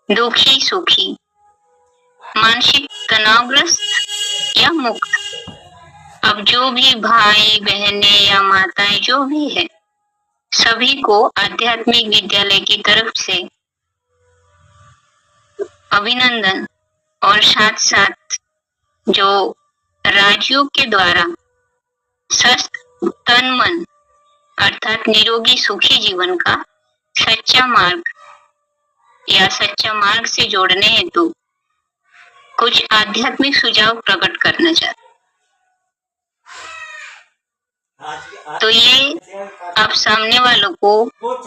दुखी सुखी, मानसिक तनावग्रस्त या मुक्त। अब जो भी भाई बहने या माताएं जो भी है, सभी को आध्यात्मिक विद्यालय की तरफ से अभिनंदन। और साथ साथ जो राजयोग के द्वारा स्वस्थ तन मन अर्थात निरोगी सुखी जीवन का सच्चा मार्ग या सच्चा मार्ग से जोड़ने हेतु कुछ आध्यात्मिक सुझाव प्रकट करना चाहते। तो ये आप सामने वालों को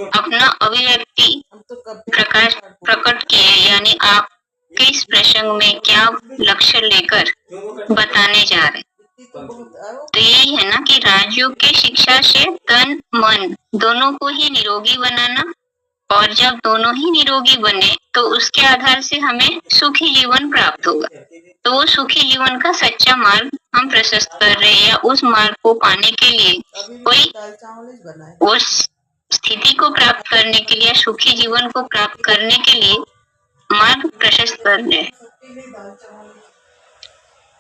अपना अभिव्यक्ति प्रकट किए, यानी आप किस प्रसंग में क्या लक्ष्य लेकर बताने जा रहे। तो यही है ना कि राजयोग की शिक्षा से तन मन दोनों को ही निरोगी बनाना, और जब दोनों ही निरोगी बने तो उसके आधार से हमें सुखी जीवन प्राप्त होगा। तो वो सुखी जीवन का सच्चा मार्ग हम प्रशस्त कर रहे हैं, या उस मार्ग को पाने के लिए कोई उस स्थिति को प्राप्त करने के लिए, सुखी जीवन को प्राप्त करने के लिए मार्ग प्रशस्त कर रहे हैं।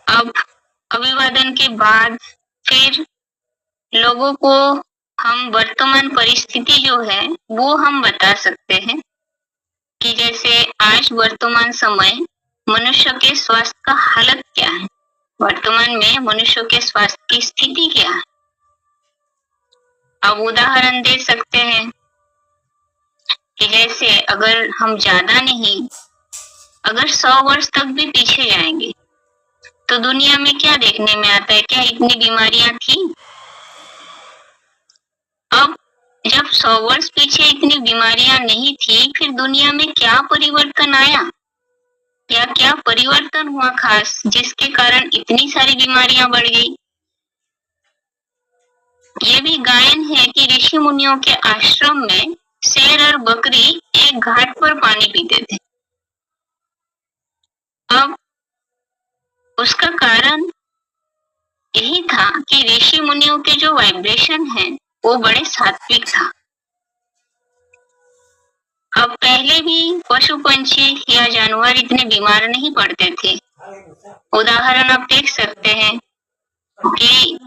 अब अभिवादन के बाद फिर लोगों को हम वर्तमान परिस्थिति जो है वो हम बता सकते हैं कि जैसे आज वर्तमान समय मनुष्य के स्वास्थ्य का हालत क्या है, वर्तमान में मनुष्य के स्वास्थ्य की स्थिति क्या है। अब उदाहरण दे सकते हैं कि जैसे अगर हम ज्यादा नहीं, अगर 100 वर्ष तक भी पीछे जाएंगे तो दुनिया में क्या देखने में आता है, क्या इतनी बीमारियां थी। अब जब 100 वर्ष पीछे इतनी बीमारियां नहीं थी, फिर दुनिया में क्या परिवर्तन आया या क्या परिवर्तन हुआ खास, जिसके कारण इतनी सारी बीमारियां बढ़ गई। ये भी गायन है कि ऋषि मुनियों के आश्रम में शेर और बकरी एक घाट पर पानी पीते थे। अब उसका कारण यही था कि ऋषि मुनियों के जो वाइब्रेशन है वो बड़े सात्विक था। अब पहले भी पशु पंछी या जानवर इतने बीमार नहीं पड़ते थे। उदाहरण आप देख सकते हैं कि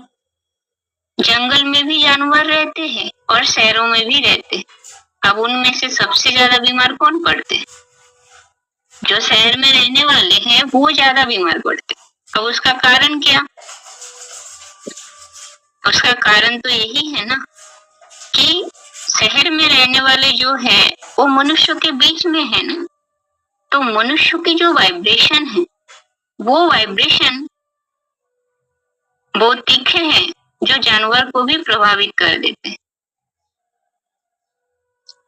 जंगल में भी जानवर रहते हैं और शहरों में भी रहते हैं। अब उनमें से सबसे ज्यादा बीमार कौन पड़ते हैं? जो शहर में रहने वाले हैं वो ज्यादा बीमार पड़ते। अब उसका कारण क्या? उसका कारण तो यही है ना कि शहर में रहने वाले जो है वो मनुष्य के बीच में है ना, तो मनुष्य की जो वाइब्रेशन है वो वाइब्रेशन बहुत तीखे हैं जो जानवर को भी प्रभावित कर देते हैं।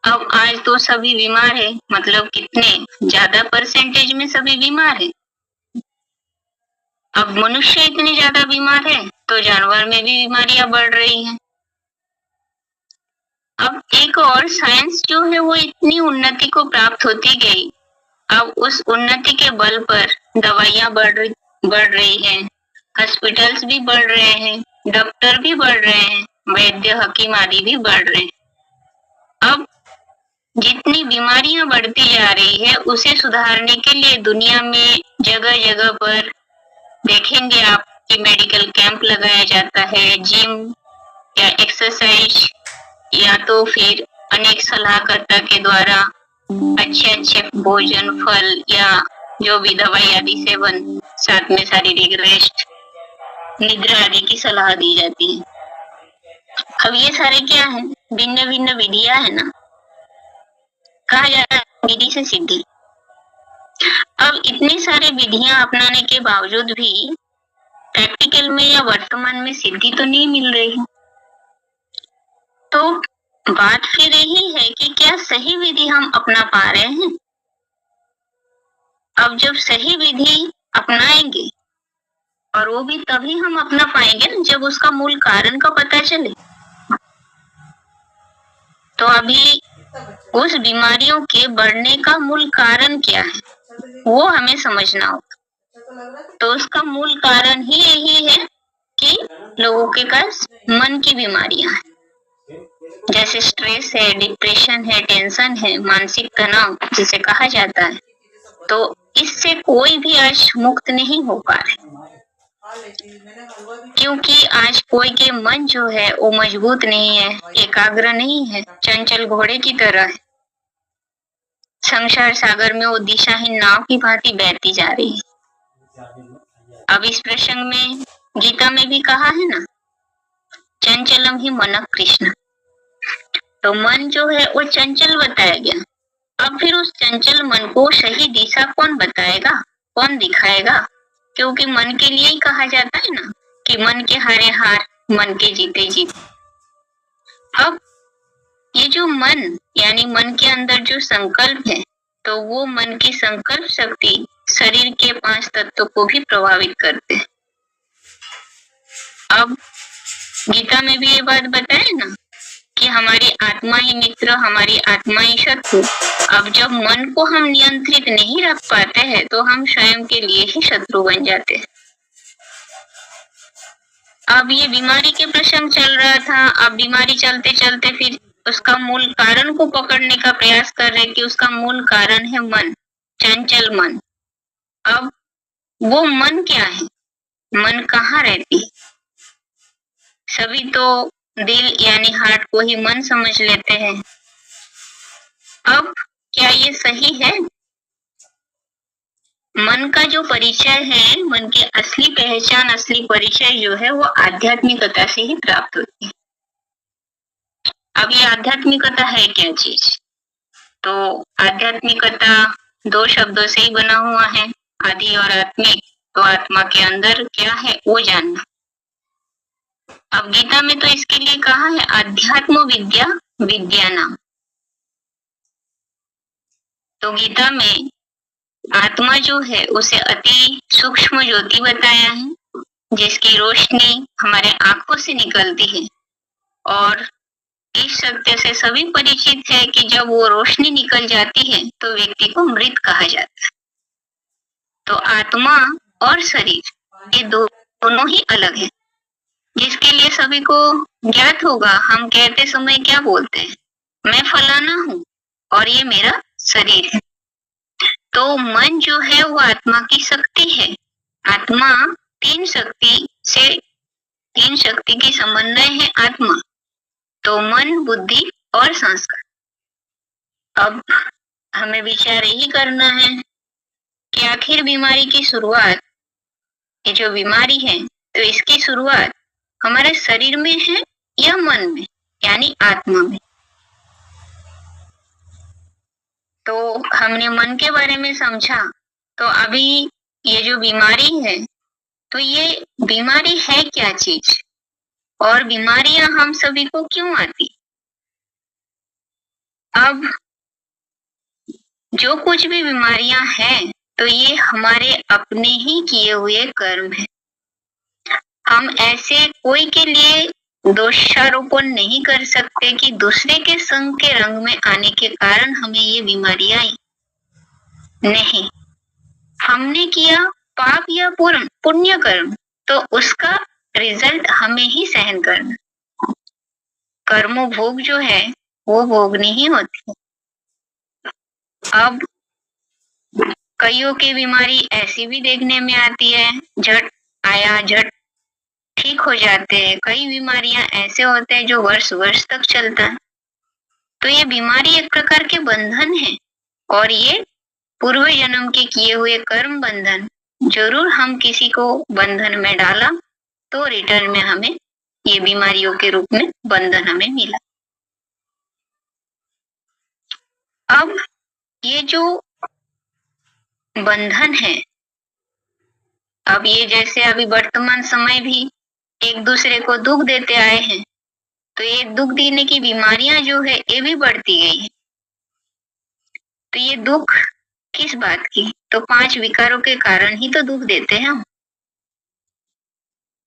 अब आज तो सभी बीमार है, मतलब कितने ज्यादा परसेंटेज में सभी बीमार है। अब मनुष्य इतने ज्यादा बीमार है तो जानवर में भी बीमारियां बढ़ रही हैं। अब एक और साइंस जो है वो इतनी उन्नति को प्राप्त होती गई। अब उस उन्नति के बल पर दवाइयां बढ़ रही हैं, हॉस्पिटल्स भी बढ़ रहे हैं, डॉक्टर भी बढ़ रहे हैं, वैद्य हकीम आदि भी बढ़ रहे हैं। अब जितनी बीमारियां बढ़ती जा रही है उसे सुधारने के लिए दुनिया में जगह जगह पर देखेंगे आप कि मेडिकल कैंप लगाया जाता है, जिम या एक्सरसाइज या तो फिर अनेक सलाहकर्ता के द्वारा अच्छे अच्छे भोजन, फल या जो भी दवाई आदि सेवन, साथ में शारीरिक रेस्ट, निद्रा आदि की सलाह दी जाती है। अब ये सारे क्या है? भिन्न भिन्न विधियां है ना, कहा जा रहा है विधि से सिद्धि। अब इतनी सारी विधियां अपनाने के बावजूद भी प्रैक्टिकल में या वर्तमान में सिद्धि तो नहीं मिल रही है। तो बात फिर यही है कि क्या सही विधि हम अपना पा रहे हैं? अब जब सही विधि अपनाएंगे, और वो भी तभी हम अपना पाएंगे ना जब उसका मूल कारण का पता चले। तो अभी उस बीमारियों के बढ़ने का मूल कारण क्या है वो हमें समझना होगा। तो उसका मूल कारण ही यही है कि लोगों के पास मन की बीमारियां हैं, जैसे स्ट्रेस है, डिप्रेशन है, टेंशन है, मानसिक तनाव जिसे कहा जाता है। तो इससे कोई भी आज मुक्त नहीं हो पा रहे, क्योंकि आज कोई के मन जो है वो मजबूत नहीं है, एकाग्र नहीं है, चंचल घोड़े की तरह है। संसार सागर में वो दिशाहीन नाव की भांति बहती जा रही है। अब इस प्रसंग में गीता में भी कहा है ना, चंचलम ही मन कृष्ण। तो मन जो है वो चंचल बताया गया। अब फिर उस चंचल मन को सही दिशा कौन बताएगा, कौन दिखाएगा? क्योंकि मन के लिए ही कहा जाता है ना कि मन के हारे हार, मन के जीते जीत। अब ये जो मन यानी मन के अंदर जो संकल्प है, तो वो मन की संकल्प शक्ति शरीर के 5 तत्वों को भी प्रभावित करते हैं। अब गीता में भी ये बात बताए ना कि हमारी आत्मा ही मित्र, हमारी आत्मा ही शत्रु। अब जब मन को हम नियंत्रित नहीं रख पाते हैं तो हम स्वयं के लिए ही शत्रु बन जाते हैं। अब ये बीमारी के प्रसंग चल रहा था। अब बीमारी चलते चलते फिर उसका मूल कारण को पकड़ने का प्रयास कर रहे कि उसका मूल कारण है मन, चंचल मन। अब वो मन क्या है, मन कहाँ रहती है? सभी तो दिल यानी हार्ट को ही मन समझ लेते हैं। अब क्या ये सही है? मन का जो परिचय है, मन की असली पहचान, असली परिचय जो है वो आध्यात्मिकता से ही प्राप्त होती है। अब ये आध्यात्मिकता है क्या चीज? तो आध्यात्मिकता 2 शब्दों से ही बना हुआ है, आदि और आत्मिक। तो आत्मा के अंदर क्या है वो जानना। अब गीता में तो इसके लिए कहा है अध्यात्म विद्या विज्ञानम। तो गीता में आत्मा जो है उसे अति सूक्ष्म ज्योति बताया है, जिसकी रोशनी हमारे आंखों से निकलती है। और इस सत्य से सभी परिचित है कि जब वो रोशनी निकल जाती है तो व्यक्ति को मृत कहा जाता है। तो आत्मा और शरीर ये दोनों ही अलग है, जिसके लिए सभी को ज्ञात होगा। हम कहते समय क्या बोलते हैं, मैं फलाना हूँ और ये मेरा शरीर है। तो मन जो है वो आत्मा की शक्ति है। आत्मा 3 शक्ति की समन्वय है आत्मा। तो मन, बुद्धि और संस्कार। अब हमें विचार यही करना है कि आखिर बीमारी की शुरुआत, ये जो बीमारी है तो इसकी शुरुआत हमारे शरीर में है या मन में यानी आत्मा में? तो हमने मन के बारे में समझा। तो अभी ये जो बीमारी है, तो ये बीमारी है क्या चीज और बीमारियां हम सभी को क्यों आती? अब जो कुछ भी बीमारियां हैं तो ये हमारे अपने ही किए हुए कर्म है। हम ऐसे कोई के लिए दोषारोपण नहीं कर सकते कि दूसरे के संग के रंग में आने के कारण हमें ये बीमारी आई। नहीं, हमने किया पाप या पुण्य कर्म तो उसका रिजल्ट हमें ही सहन करना। कर्म भोग जो है वो भोगनी ही होती है। अब कईयों की बीमारी ऐसी भी देखने में आती है, झट आया झट ठीक हो जाते हैं। कई बीमारियां ऐसे होते हैं जो वर्ष वर्ष तक चलता है। तो ये बीमारी एक प्रकार के बंधन है और ये पूर्व जन्म के किए हुए कर्म बंधन। जरूर हम किसी को बंधन में डाला तो रिटर्न में हमें ये बीमारियों के रूप में बंधन हमें मिला। अब ये जो बंधन है, अब ये जैसे अभी वर्तमान समय भी एक दूसरे को दुख देते आए हैं, तो ये दुख देने की बीमारियां जो है ये भी बढ़ती गई है। तो ये दुख किस बात की? तो 5 विकारों के कारण ही तो दुख देते हैं हम।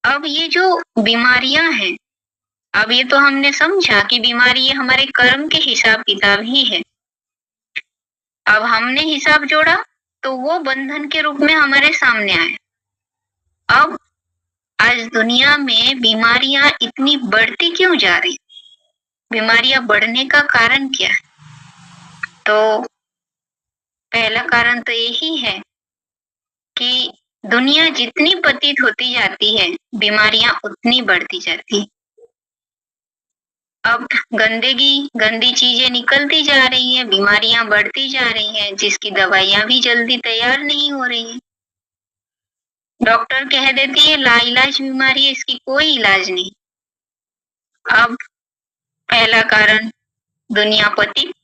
अब ये जो बीमारियां हैं, अब ये तो हमने समझा कि बीमारी ये हमारे कर्म के हिसाब किताब ही है। अब हमने हिसाब जोड़ा तो वो बंधन के रूप में हमारे सामने आए। अब आज दुनिया में बीमारियां इतनी बढ़ती क्यों जा रही? बीमारियां बढ़ने का कारण क्या है? तो पहला पहला कारण तो यही है कि दुनिया जितनी पतित होती जाती है, बीमारियां उतनी बढ़ती जाती है। अब गंदी चीजें निकलती जा रही हैं, बीमारियां बढ़ती जा रही हैं, जिसकी दवाइयां भी जल्दी तैयार नहीं हो रही हैं। डॉक्टर कह देती है लाइलाज बीमारी है, इसकी कोई इलाज नहीं। अब पहला कारण दुनिया पतित।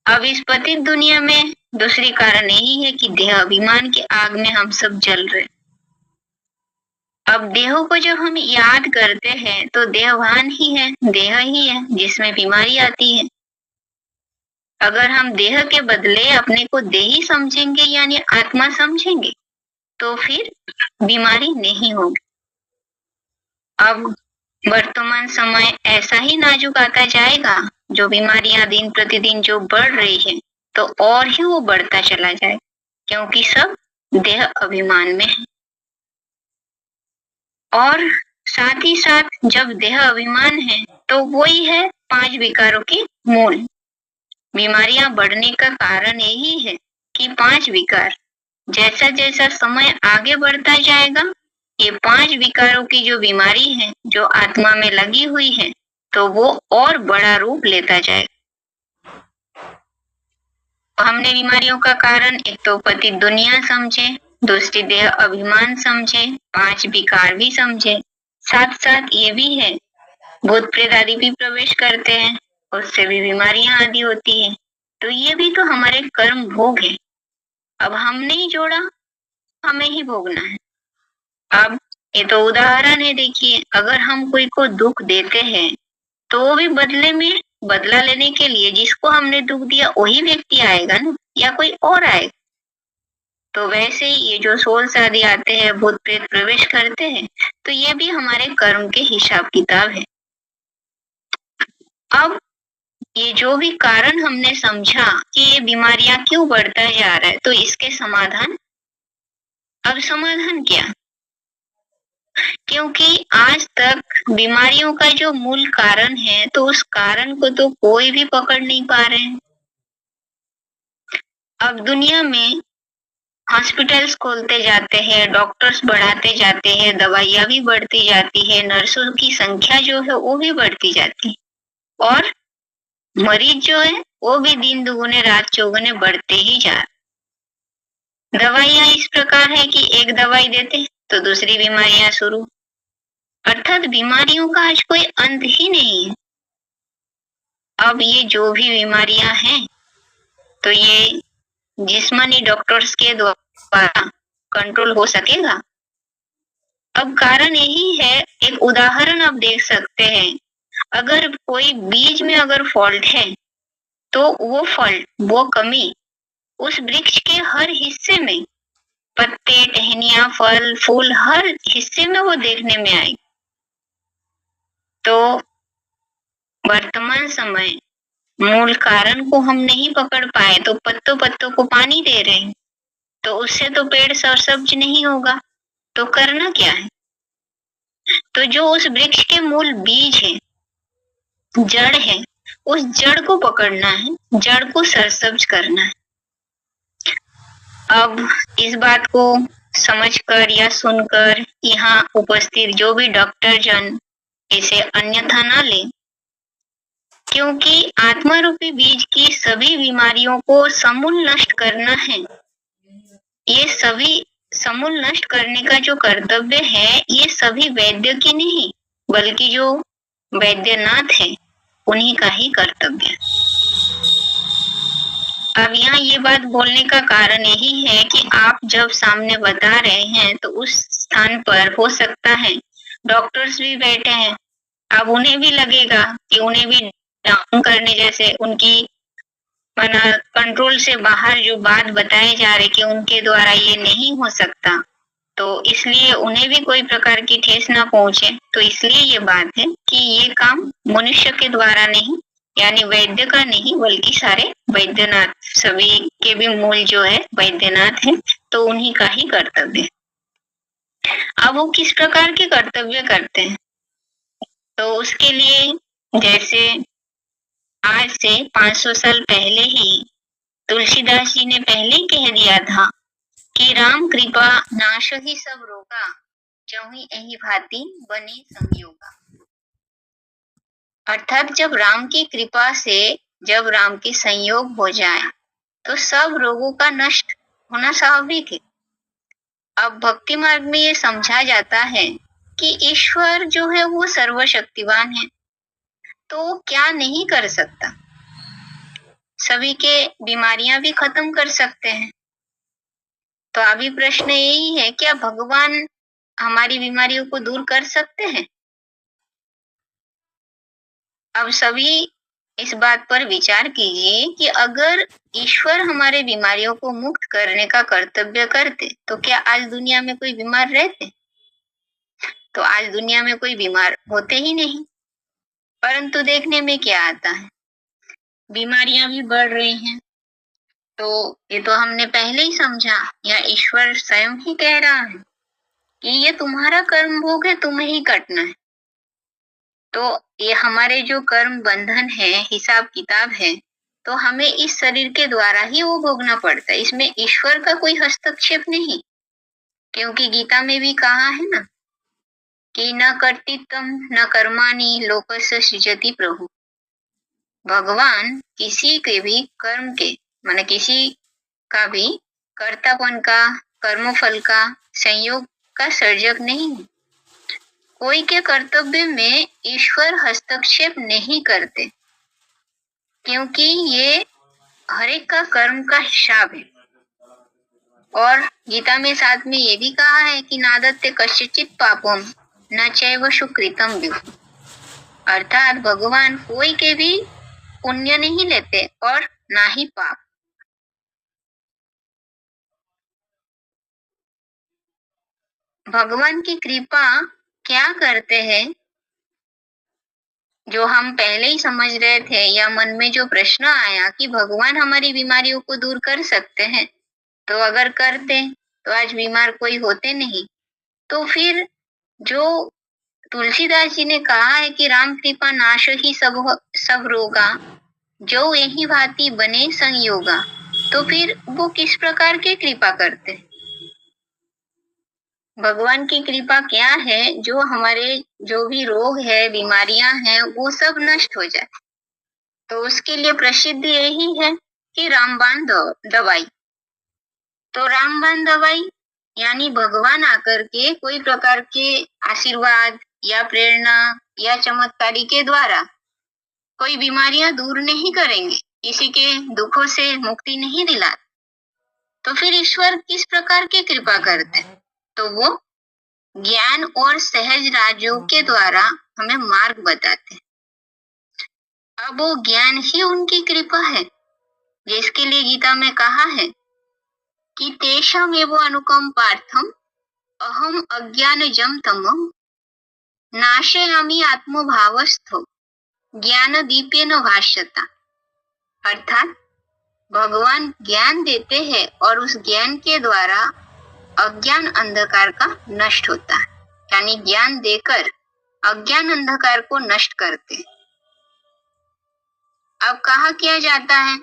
अब इस पतित दुनिया में दूसरी कारण यही है कि देह अभिमान के आग में हम सब जल रहे। अब देह को जब हम याद करते हैं तो देहभान ही है, देह ही है जिसमें बीमारी आती है। अगर हम देह के बदले अपने को देही समझेंगे यानी आत्मा समझेंगे तो फिर बीमारी नहीं होगी। अब वर्तमान समय ऐसा ही नाजुक आता जाएगा, जो बीमारियां दिन प्रतिदिन जो बढ़ रही है तो और ही वो बढ़ता चला जाए, क्योंकि सब देह अभिमान में है। और साथ ही साथ जब देह अभिमान है तो वही है 5 विकारों की मूल। बीमारियां बढ़ने का कारण यही है कि 5 विकार, जैसा जैसा समय आगे बढ़ता जाएगा, ये 5 विकारों की जो बीमारी है जो आत्मा में लगी हुई है तो वो और बड़ा रूप लेता जाएगा। हमने बीमारियों का कारण एक तो पतित दुनिया समझे, दूसरी देह अभिमान समझे, 5 विकार भी समझे, साथ साथ ये भी है भूत प्रेत आदि भी प्रवेश करते हैं, उससे भी बीमारियां आदि होती है। तो ये भी तो हमारे कर्म भोग है। अब हमने ही जोड़ा, हमें ही भोगना है। अब ये तो उदाहरण है, देखिए अगर हम कोई को दुख देते हैं तो वो भी बदले में बदला लेने के लिए जिसको हमने दुख दिया वही व्यक्ति आएगा ना, या कोई और आएगा। तो वैसे ही ये जो सोल्स आदि आते हैं, भूत प्रेत प्रवेश करते हैं, तो ये भी हमारे कर्म के हिसाब किताब है। अब ये जो भी कारण हमने समझा कि ये बीमारियां क्यों बढ़ता जा रहा है, तो इसके समाधान, अब समाधान क्या? क्योंकि आज तक बीमारियों का जो मूल कारण है तो उस कारण को तो कोई भी पकड़ नहीं पा रहे हैं। अब दुनिया में हॉस्पिटल्स खोलते जाते हैं, डॉक्टर्स बढ़ाते जाते हैं, दवाइयां भी बढ़ती जाती है, नर्सों की संख्या जो है वो भी बढ़ती जाती है, और मरीज जो है वो भी दिन दुगुने रात चौगुने बढ़ते ही जा रहे। दवाइयां इस प्रकार है कि एक दवाई देते तो दूसरी बीमारियां शुरू, अर्थात बीमारियों का आज कोई अंत ही नहीं है। अब ये जो भी बीमारियां हैं तो ये जिस्मानी डॉक्टर्स के द्वारा कंट्रोल हो सकेगा? अब कारण यही है, एक उदाहरण आप देख सकते हैं, अगर कोई बीज में अगर फॉल्ट है तो वो फॉल्ट, वो कमी उस वृक्ष के हर हिस्से में, पत्ते, टहनियां, फल, फूल, हर हिस्से में वो देखने में आएगी। तो वर्तमान समय मूल कारण को हम नहीं पकड़ पाए तो पत्तों पत्तों को पानी दे रहे हैं, तो उससे तो पेड़ सरसब्ज नहीं होगा। तो करना क्या है? तो जो उस वृक्ष के मूल बीज है, जड़ है, उस जड़ को पकड़ना है, जड़ को सरसब्ज करना है। अब इस बात को समझकर या सुनकर यहाँ उपस्थित जो भी डॉक्टर जन इसे अन्यथा ना ले, क्योंकि आत्मा रूपी बीज की सभी बीमारियों को समूल नष्ट करना है। ये सभी समूल नष्ट करने का जो कर्तव्य है, ये सभी वैद्य की नहीं बल्कि जो वैद्यनाथ है उन्हीं का ही कर्तव्य। अब यहाँ ये बात बोलने का कारण यही है कि आप जब सामने बता रहे हैं तो उस स्थान पर हो सकता है डॉक्टर्स भी बैठे हैं। अब उन्हें भी लगेगा कि उन्हें भी डाउन करने जैसे उनकी कंट्रोल से बाहर जो बात बताए जा रहे कि उनके द्वारा ये नहीं हो सकता, तो इसलिए उन्हें भी कोई प्रकार की ठेस ना पहुंचे। तो इसलिए ये बात है कि ये काम मनुष्य के द्वारा नहीं, यानी वैद्य का नहीं, बल्कि सारे वैद्यनाथ, सभी के भी मूल जो है वैद्यनाथ है, तो उन्हीं का ही कर्तव्य है। अब वो किस प्रकार के कर्तव्य करते हैं? तो उसके लिए जैसे आज से 500 साल पहले ही तुलसीदास जी ने पहले ही कह दिया था कि राम कृपा नाश ही सब रोगा, जहुई यही भांति बने संयोगा। अर्थात जब राम की कृपा से, जब राम के संयोग हो जाए तो सब रोगों का नष्ट होना स्वाभाविक है। अब भक्ति मार्ग में ये समझा जाता है कि ईश्वर जो है वो सर्वशक्तिवान है, तो वो क्या नहीं कर सकता, सभी के बीमारियां भी खत्म कर सकते हैं। तो अभी प्रश्न यही है, क्या भगवान हमारी बीमारियों को दूर कर सकते हैं? अब सभी इस बात पर विचार कीजिए कि अगर ईश्वर हमारे बीमारियों को मुक्त करने का कर्तव्य करते तो क्या आज दुनिया में कोई बीमार रहते? तो आज दुनिया में कोई बीमार होते ही नहीं। परंतु देखने में क्या आता है, बीमारियां भी बढ़ रही हैं। तो ये तो हमने पहले ही समझा, या ईश्वर स्वयं ही कह रहा है कि ये तुम्हारा कर्म भोग है, तुम्हें ही कटना है। तो ये हमारे जो कर्म बंधन है, हिसाब किताब है, तो हमें इस शरीर के द्वारा ही वो भोगना पड़ता है। इसमें ईश्वर का कोई हस्तक्षेप नहीं, क्योंकि गीता में भी कहा है ना कि न कर्तृत्वम न कर्माणि लोकस्य सृजति प्रभु। भगवान किसी के भी कर्म के, माने किसी का भी कर्तापन का, कर्मफल का, संयोग का सर्जक नहीं है। कोई के कर्तव्य में ईश्वर हस्तक्षेप नहीं करते, क्योंकि ये हर एक का कर्म का हिसाब है। और गीता में साथ में ये भी कहा है कि नादत्ते कश्चित पापम न चैव सुकृतम विभु। अर्थात भगवान कोई के भी पुण्य नहीं लेते और ना ही पाप। भगवान की कृपा क्या करते हैं, जो हम पहले ही समझ रहे थे, या मन में जो प्रश्न आया कि भगवान हमारी बीमारियों को दूर कर सकते हैं, तो अगर करते तो आज बीमार कोई होते नहीं। तो फिर जो तुलसीदास जी ने कहा है कि राम कृपा नाश ही सब रोगा, जो यही भांति बने संयोगा, तो फिर वो किस प्रकार की कृपा करते? भगवान की कृपा क्या है, जो हमारे जो भी रोग है, बीमारियां हैं, वो सब नष्ट हो जाए। तो उसके लिए प्रसिद्ध यही है कि रामबाण दवाई। तो रामबाण दवाई यानी भगवान आकर के कोई प्रकार के आशीर्वाद या प्रेरणा या चमत्कारी के द्वारा कोई बीमारियां दूर नहीं करेंगे, किसी के दुखों से मुक्ति नहीं दिलाते, तो फिर ईश्वर किस प्रकार की कृपा करते? तो वो ज्ञान और सहज राजयोग के द्वारा हमें मार्ग बताते हैं। अब वो ज्ञान ही उनकी कृपा है, जिसके लिए गीता में कहा है कि तेषामेव अनुकंपार्थम अहम अज्ञानजं तमः नाशयामि आत्मभावस्थो ज्ञान दीपेन भास्यता। अर्थात भगवान ज्ञान देते हैं और उस ज्ञान के द्वारा अज्ञान अंधकार का नष्ट होता है, यानी ज्ञान देकर अज्ञान अंधकार को नष्ट करते हैं। अब कहा किया जाता है,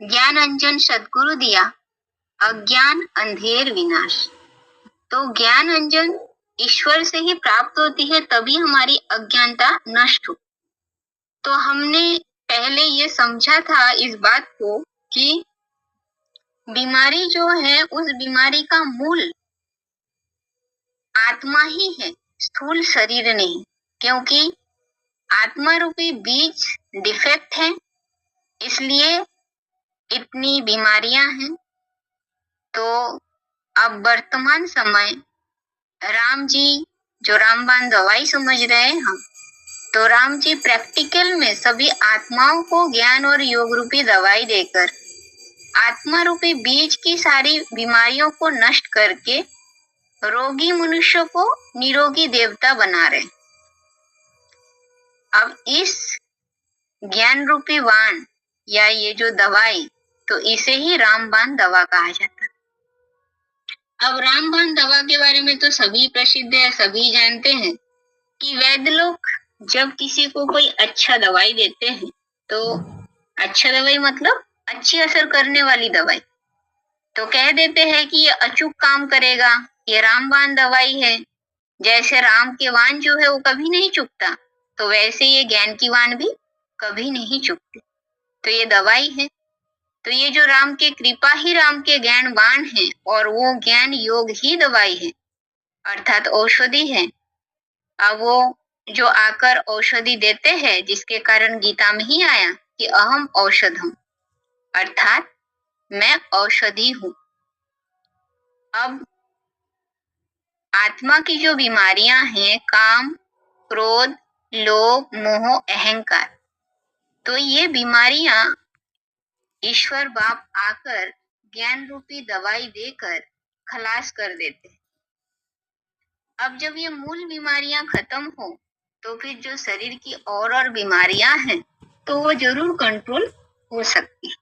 ज्ञान अंजन सद्गुरु दिया, अज्ञान अंधेर विनाश। तो ज्ञान अंजन ईश्वर से ही प्राप्त होती है, तभी हमारी अज्ञानता नष्ट हो। तो हमने पहले ये समझा था इस बात को कि बीमारी जो है, उस बीमारी का मूल आत्मा ही है, स्थूल शरीर नहीं, क्योंकि आत्मा रूपी बीज डिफेक्ट है, इसलिए इतनी बीमारियां हैं। तो अब वर्तमान समय राम जी, जो रामबाण दवाई समझ रहे हैं हम, तो राम जी प्रैक्टिकल में सभी आत्माओं को ज्ञान और योग रूपी दवाई देकर आत्मा रूपी बीज की सारी बीमारियों को नष्ट करके रोगी मनुष्य को निरोगी देवता बना रहे। अब इस ज्ञान रूपी वाण या ये जो दवाई, तो इसे ही रामबाण दवा कहा जाता है। अब रामबाण दवा के बारे में तो सभी प्रसिद्ध है, सभी जानते हैं कि वैद्य लोग जब किसी को कोई अच्छा दवाई देते हैं, तो अच्छा दवाई मतलब अच्छी असर करने वाली दवाई। तो कह देते हैं कि ये अचूक काम करेगा, ये रामबाण दवाई है। जैसे राम के बाण जो है वो कभी नहीं चूकता, तो वैसे ये ज्ञान की बाण भी कभी नहीं चूकती। तो ये दवाई है। तो ये जो राम के कृपा ही राम के ज्ञान बाण है और वो ज्ञान योग ही दवाई है, अर्थात औषधि है। अब वो जो आकर औषधि देते हैं, जिसके कारण गीता में ही आया कि अहम औषधम, अर्थात मैं औषधि हूं। अब आत्मा की जो बीमारियां हैं, काम, क्रोध, लोभ, मोह, अहंकार, तो ये बीमारियां ईश्वर बाप आकर ज्ञान रूपी दवाई देकर खलास कर देते। अब जब ये मूल बीमारियां खत्म हो, तो फिर जो शरीर की और बीमारियां हैं, तो वो जरूर कंट्रोल हो सकती।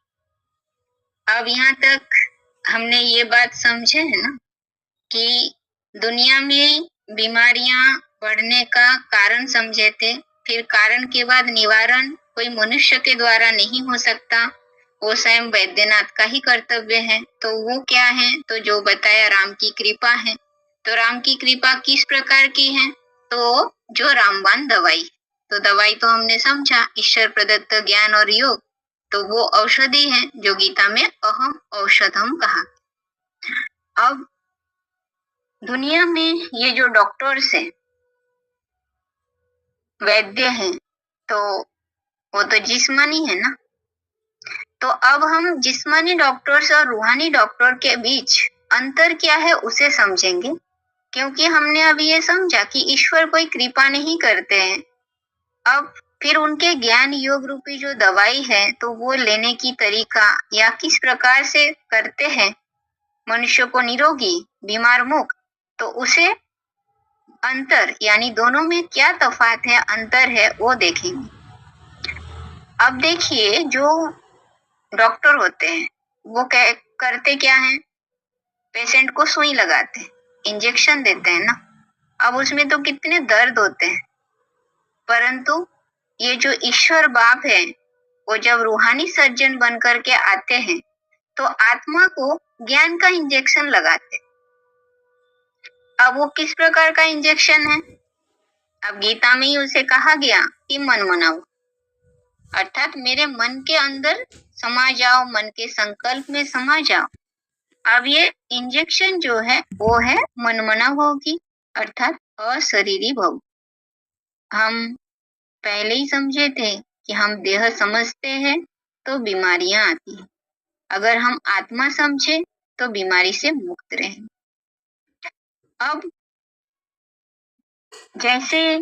अब यहाँ तक हमने ये बात समझे है ना कि दुनिया में बीमारियां बढ़ने का कारण समझे थे। फिर कारण के बाद निवारण कोई मनुष्य के द्वारा नहीं हो सकता, वो स्वयं वैद्यनाथ का ही कर्तव्य है। तो वो क्या है, तो जो बताया राम की कृपा है। तो राम की कृपा किस प्रकार की है, तो जो रामबाण दवाई। तो दवाई तो हमने समझा ईश्वर प्रदत्त ज्ञान और योग, तो वो औषधि है जो गीता में अहम औषधम कहा। अब दुनिया में ये जो डॉक्टर्स हैं, वैद्य हैं, तो वो तो जिस्मानी है ना। तो अब हम जिस्मानी डॉक्टर्स और रूहानी डॉक्टर के बीच अंतर क्या है उसे समझेंगे, क्योंकि हमने अभी ये समझा कि ईश्वर कोई कृपा नहीं करते हैं। अब फिर उनके ज्ञान योग रूपी जो दवाई है, तो वो लेने की तरीका या किस प्रकार से करते हैं मनुष्य को निरोगी, बीमार मुक्त, तो उसे अंतर यानी दोनों में क्या तफात है, अंतर है, वो देखेंगे। अब देखिए जो डॉक्टर होते हैं वो करते क्या है, पेशेंट को सुई लगाते हैं, इंजेक्शन देते हैं ना। अब उसमें तो कितने दर्द होते हैं, परंतु ये जो ईश्वर बाप है, वो जब रूहानी सर्जन बन करके आते हैं, तो आत्मा को ज्ञान का इंजेक्शन लगाते हैं। अब वो किस प्रकार का इंजेक्शन है, अब गीता में ही उसे कहा गया कि मन मनाओ, अर्थात मेरे मन के अंदर समा जाओ, मन के संकल्प में समा जाओ। अब ये इंजेक्शन जो है वो है मनमना भाव की, अर्थात अशरीरी भाव। हम पहले ही समझे थे कि हम देह समझते हैं तो बीमारियां आती हैं, अगर हम आत्मा समझे तो बीमारी से मुक्त रहें। अब जैसे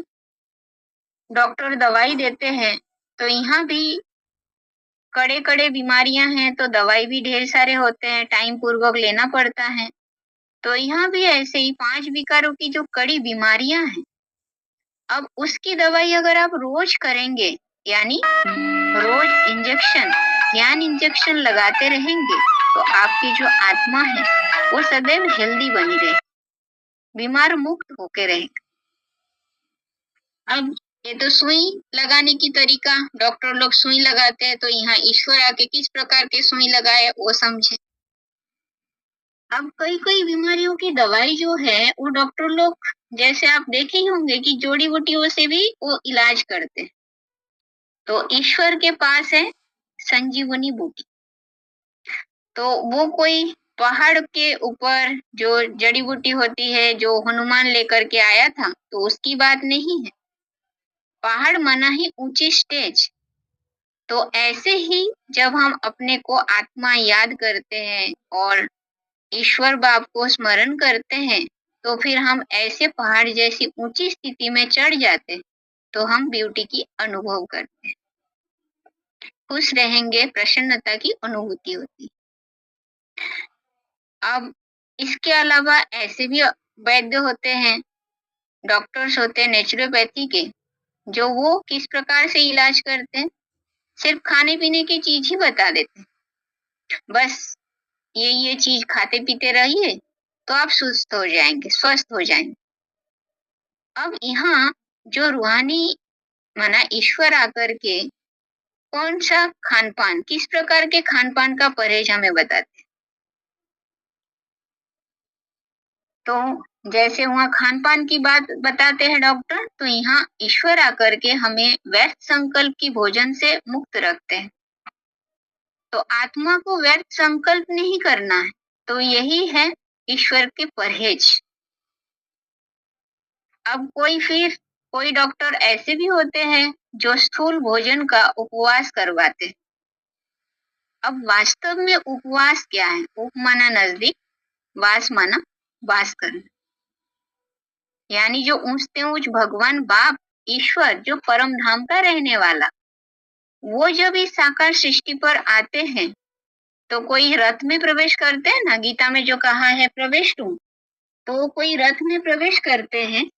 डॉक्टर दवाई देते हैं, तो यहाँ भी कड़े कड़े बीमारियां हैं, तो दवाई भी ढेर सारे होते हैं, टाइम पूर्वक लेना पड़ता है। तो यहाँ भी ऐसे ही 5 विकारों की जो कड़ी बीमारियां हैं, अब उसकी दवाई अगर आप रोज करेंगे, यानी रोज इंजेक्शन ज्ञान इंजेक्शन लगाते रहेंगे, तो आपकी जो आत्मा है वो सदैव हेल्दी बनी रहे, बीमार मुक्त होके रहेगा। अब ये तो सुई लगाने की तरीका, डॉक्टर लोग सुई लगाते हैं, तो यहाँ ईश्वर आके किस प्रकार के सुई लगाए वो समझे। अब कई कई बीमारियों की दवाई जो है वो डॉक्टर लोग, जैसे आप देखे ही होंगे कि जड़ी बूटियों से भी वो इलाज करते हैं। तो ईश्वर के पास है संजीवनी बूटी, तो वो कोई पहाड़ के ऊपर जो जड़ी बूटी होती है जो हनुमान लेकर के आया था, तो उसकी बात नहीं है। पहाड़ माना ही ऊंची स्टेज। तो ऐसे ही जब हम अपने को आत्मा याद करते हैं और ईश्वर बाप को स्मरण करते हैं, तो फिर हम ऐसे पहाड़ जैसी ऊंची स्थिति में चढ़ जाते हैं, तो हम ब्यूटी की अनुभव करते हैं, खुश रहेंगे, प्रसन्नता की अनुभूति होती। अब इसके अलावा ऐसे भी वैद्य होते हैं, डॉक्टर्स होते हैं नेचुरोपैथी के, जो वो किस प्रकार से इलाज करते हैं, सिर्फ खाने पीने की चीज ही बता देते हैं, बस ये चीज खाते पीते रहिए तो आप सुस्त हो जाएंगे, स्वस्थ हो जाएंगे। अब यहाँ जो रूहानी माना ईश्वर आकर के कौन सा खान-पान, किस प्रकार के खान-पान का परहेज हमें बताते हैं। तो जैसे वहाँ खान-पान की बात बताते हैं डॉक्टर, तो यहाँ ईश्वर आकर के हमें व्यर्थ संकल्प की भोजन से मुक्त रखते हैं। तो आत्मा को व्यर्थ संकल्प नहीं करना है, तो यही है ईश्वर के परहेज। अब कोई डॉक्टर ऐसे भी होते हैं जो स्थूल भोजन का उपवास करवाते हैं। अब वास्तव में उपवास क्या है? उप माना नजदीक, वास माना वास करना, यानी जो ऊंचते ऊंच भगवान बाप ईश्वर जो परम धाम का रहने वाला, वो जब इस साकार सृष्टि पर आते हैं तो कोई रथ में प्रवेश करते हैं ना, गीता में जो कहा है प्रवेश तुम, तो कोई रथ में प्रवेश करते हैं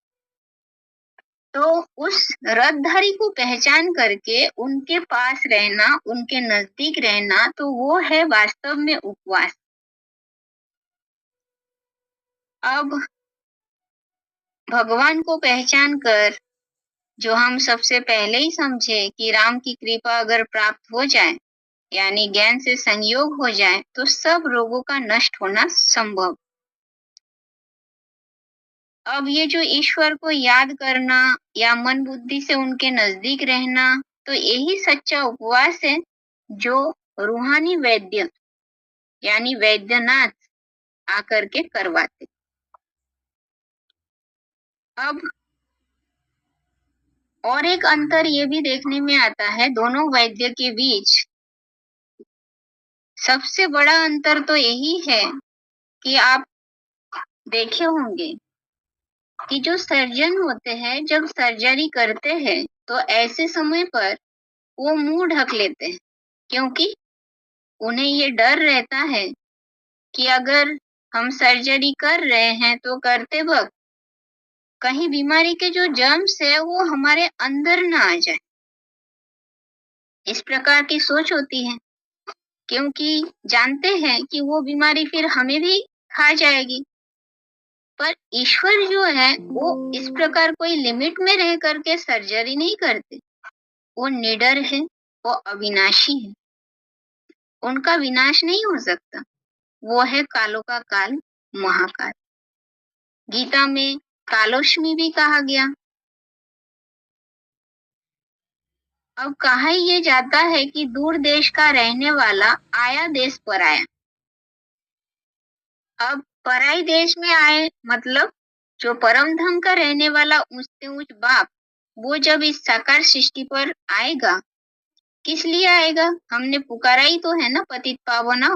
तो उस रथधारी को पहचान करके उनके पास रहना, उनके नजदीक रहना, तो वो है वास्तव में उपवास। अब भगवान को पहचान कर जो हम सबसे पहले ही समझे कि राम की कृपा अगर प्राप्त हो जाए, यानी ज्ञान से संयोग हो जाए, तो सब रोगों का नष्ट होना संभव। अब ये जो ईश्वर को याद करना या मन बुद्धि से उनके नजदीक रहना, तो यही सच्चा उपवास है जो रूहानी वैद्य यानी वैद्यनाथ आकर के करवाते। अब और एक अंतर ये भी देखने में आता है दोनों वैद्य के बीच। सबसे बड़ा अंतर तो यही है कि आप देखे होंगे कि जो सर्जन होते हैं जब सर्जरी करते हैं तो ऐसे समय पर वो मुंह ढक लेते हैं, क्योंकि उन्हें ये डर रहता है कि अगर हम सर्जरी कर रहे हैं तो करते वक्त कहीं बीमारी के जो जर्म्स है वो हमारे अंदर ना आ जाए। इस प्रकार की सोच होती है, क्योंकि जानते हैं कि वो बीमारी फिर हमें भी खा जाएगी। पर ईश्वर जो है वो इस प्रकार कोई लिमिट में रह करके सर्जरी नहीं करते। वो निडर है, वो अविनाशी है, उनका विनाश नहीं हो सकता। वो है कालों का काल, महाकाल। गीता में कालोष्मी भी कहा गया। अब कहा ये जाता है कि दूर देश का रहने वाला आया देश पर आया। अब पराई देश में आए मतलब जो परम धाम का रहने वाला ऊंचते ऊंच बाप, वो जब इस साकार सृष्टि पर आएगा, किस लिए आएगा? हमने पुकारा ही तो है ना, पतित पावनौ,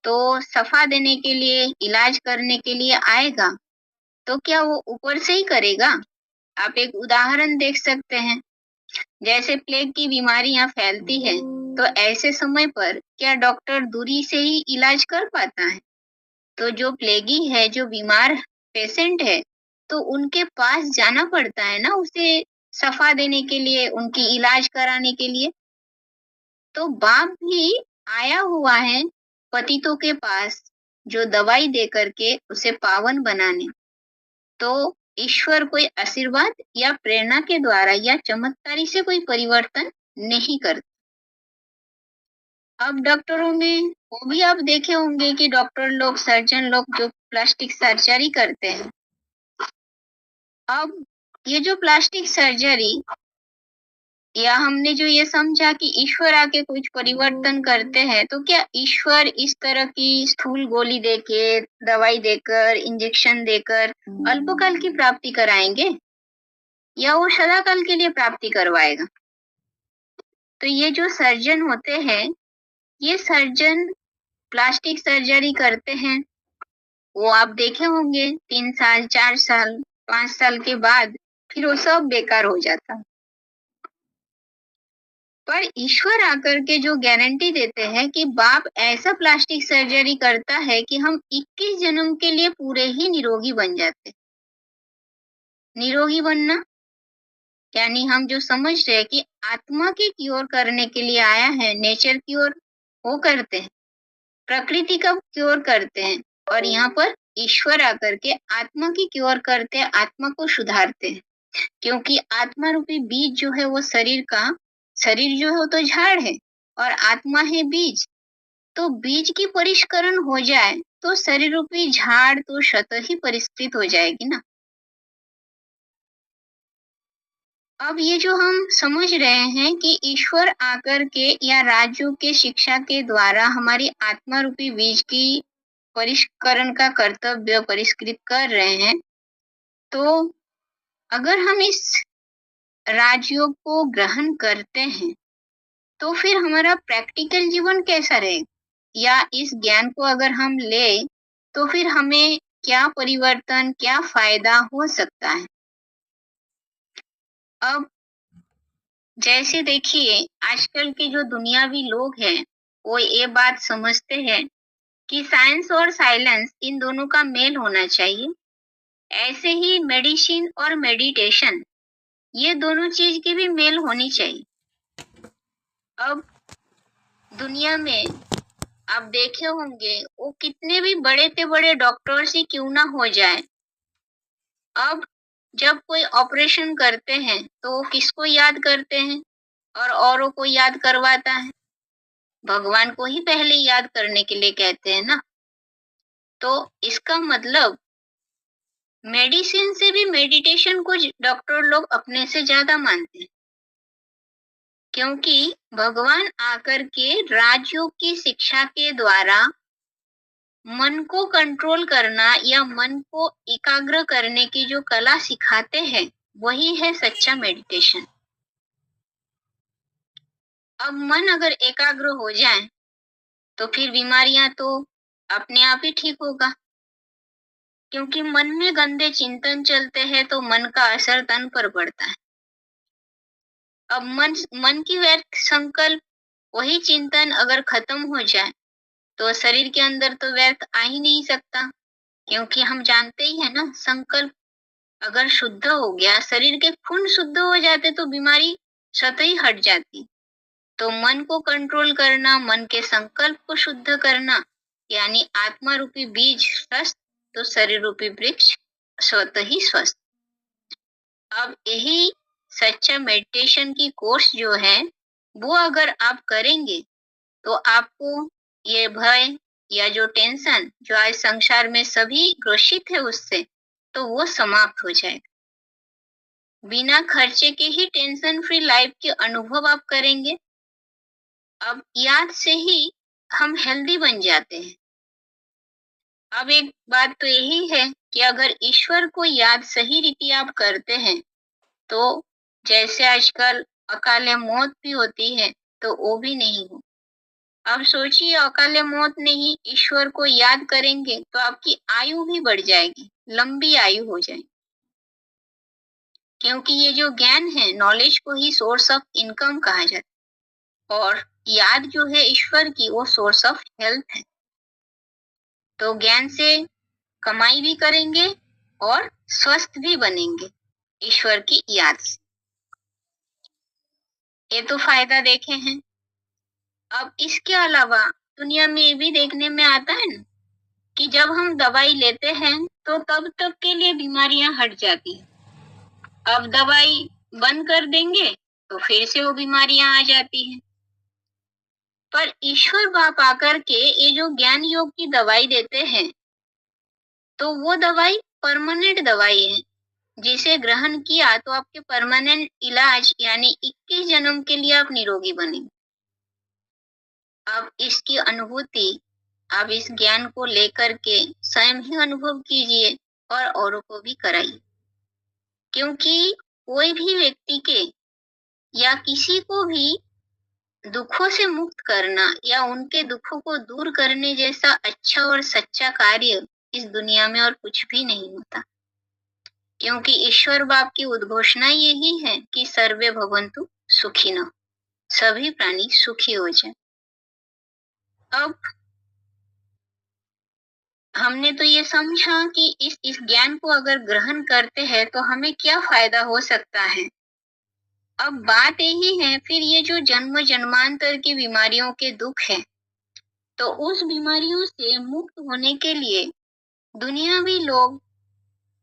तो सफा देने के लिए, इलाज करने के लिए आएगा। तो क्या वो ऊपर से ही करेगा? आप एक उदाहरण देख सकते हैं, जैसे प्लेग की बीमारियां फैलती है, तो ऐसे समय पर क्या डॉक्टर दूरी से ही इलाज कर पाता है? तो जो प्लेगी है, जो बीमार पेशेंट है, तो उनके पास जाना पड़ता है ना उसे सफा देने के लिए, उनकी इलाज कराने के लिए। तो बाप भी आया हुआ है पतितों के पास जो दवाई दे करके उसे पावन बनाने। तो ईश्वर कोई आशीर्वाद या प्रेरणा के द्वारा या चमत्कारी से कोई परिवर्तन नहीं करता। अब डॉक्टरों में वो भी आप देखे होंगे कि डॉक्टर लोग, सर्जन लोग जो प्लास्टिक सर्जरी करते हैं, अब ये जो प्लास्टिक सर्जरी या हमने जो ये समझा कि ईश्वर आके कुछ परिवर्तन करते हैं, तो क्या ईश्वर इस तरह की स्थूल गोली देके, दवाई देकर, इंजेक्शन देकर अल्पकाल की प्राप्ति कराएंगे या वो सदाकाल के लिए प्राप्ति करवाएगा? तो ये जो सर्जन होते हैं, ये सर्जन प्लास्टिक सर्जरी करते हैं, वो आप देखे होंगे 3 साल, 4 साल, 5 साल के बाद फिर वो सब बेकार हो जाता। पर ईश्वर आकर के जो गारंटी देते हैं कि बाप ऐसा प्लास्टिक सर्जरी करता है कि हम 21 जन्म के लिए पूरे ही निरोगी बन जाते। निरोगी बनना यानी हम जो समझ रहे हैं कि आत्मा की क्योर करने के लिए आया है, नेचर की ओर वो करते हैं, प्रकृति का क्योर करते हैं, और यहाँ पर ईश्वर आकर के आत्मा की क्योर करते हैं, आत्मा को सुधारते हैं। क्योंकि आत्मा रूपी बीज जो है वो शरीर का शरीर जो है वो तो झाड़ है और आत्मा है बीज। तो बीज की परिष्करण हो जाए तो शरीर रूपी झाड़ तो स्वतः ही परिष्कृत हो जाएगी ना। अब ये जो हम समझ रहे हैं कि ईश्वर आकर के या राजयोग के शिक्षा के द्वारा हमारी आत्मा रूपी बीज की परिष्करण का कर्तव्य परिष्कृत कर रहे हैं, तो अगर हम इस राजयोग को ग्रहण करते हैं तो फिर हमारा प्रैक्टिकल जीवन कैसा रहेगा, या इस ज्ञान को अगर हम ले तो फिर हमें क्या परिवर्तन क्या फायदा हो सकता है। अब जैसे देखिए आजकल के जो दुनियावी लोग हैं वो ये बात समझते हैं कि साइंस और साइलेंस इन दोनों का मेल होना चाहिए। ऐसे ही मेडिसिन और मेडिटेशन ये दोनों चीज की भी मेल होनी चाहिए। अब दुनिया में आप देखे होंगे वो कितने भी बड़े से बड़े डॉक्टर्स ही क्यों ना हो जाए, अब जब कोई ऑपरेशन करते हैं तो वो किसको याद करते हैं और औरों को याद करवाता है, भगवान को ही पहले याद करने के लिए कहते हैं ना। तो इसका मतलब मेडिसिन से भी मेडिटेशन को डॉक्टर लोग अपने से ज्यादा मानते हैं, क्योंकि भगवान आकर के राजयोग की शिक्षा के द्वारा मन को कंट्रोल करना या मन को एकाग्र करने की जो कला सिखाते हैं वही है सच्चा मेडिटेशन। अब मन अगर एकाग्र हो जाए तो फिर बीमारियां तो अपने आप ही ठीक होगा, क्योंकि मन में गंदे चिंतन चलते हैं तो मन का असर तन पर पड़ता है। अब मन की व्यर्थ संकल्प वही चिंतन अगर खत्म हो जाए तो शरीर के अंदर तो व्यर्थ आ ही नहीं सकता, क्योंकि हम जानते ही है ना संकल्प अगर शुद्ध हो गया, शरीर के खून शुद्ध हो जाते तो बीमारी स्वतः ही हट जाती। तो मन को कंट्रोल करना, मन के संकल्प को शुद्ध करना, यानी आत्मा रूपी बीज स्वस्थ तो शरीर रूपी वृक्ष स्वतः ही स्वस्थ। अब यही सच्चा मेडिटेशन की कोर्स जो है वो अगर आप करेंगे तो आपको ये भय या जो टेंशन जो आज संसार में सभी ग्रसित है उससे तो वो समाप्त हो जाएगा। बिना खर्चे के ही टेंशन फ्री लाइफ के अनुभव आप करेंगे। अब याद से ही हम हेल्दी बन जाते हैं। अब एक बात तो यही है कि अगर ईश्वर को याद सही रीति आप करते हैं तो जैसे आजकल अकाले मौत भी होती है तो वो भी नहीं हो। अब सोचिए अकाले मौत नहीं, ईश्वर को याद करेंगे तो आपकी आयु भी बढ़ जाएगी, लंबी आयु हो जाएगी, क्योंकि ये जो ज्ञान है नॉलेज को ही सोर्स ऑफ इनकम कहा जाता है और याद जो है ईश्वर की वो सोर्स ऑफ हेल्थ है। तो ज्ञान से कमाई भी करेंगे और स्वस्थ भी बनेंगे ईश्वर की याद से। ये तो फायदा देखे हैं। अब इसके अलावा दुनिया में ये भी देखने में आता है ना कि जब हम दवाई लेते हैं तो तब तक के लिए बीमारियां हट जाती हैं। अब दवाई बंद कर देंगे तो फिर से वो बीमारियां आ जाती हैं। पर ईश्वर बाप आकर के ये जो ज्ञान योग की दवाई देते हैं तो वो दवाई परमानेंट दवाई है, जिसे ग्रहण किया तो आपके परमानेंट इलाज यानी 21 जन्म के लिए आप निरोगी बनेंगे। अब इसकी अनुभूति आप इस ज्ञान को लेकर के स्वयं ही अनुभव कीजिए और औरों को भी कराइए, क्योंकि कोई भी व्यक्ति के या किसी को भी दुखों से मुक्त करना या उनके दुखों को दूर करने जैसा अच्छा और सच्चा कार्य इस दुनिया में और कुछ भी नहीं होता, क्योंकि ईश्वर बाप की उद्घोषणा यही है कि सर्वे भवन्तु सुखिनः, सभी प्राणी सुखी हो जाए। अब हमने तो ये समझा कि इस ज्ञान को अगर ग्रहण करते हैं तो हमें क्या फायदा हो सकता है। अब बात यही है फिर ये जो जन्म जन्मांतर की बीमारियों के दुख है तो उस बीमारियों से मुक्त होने के लिए दुनियावी लोग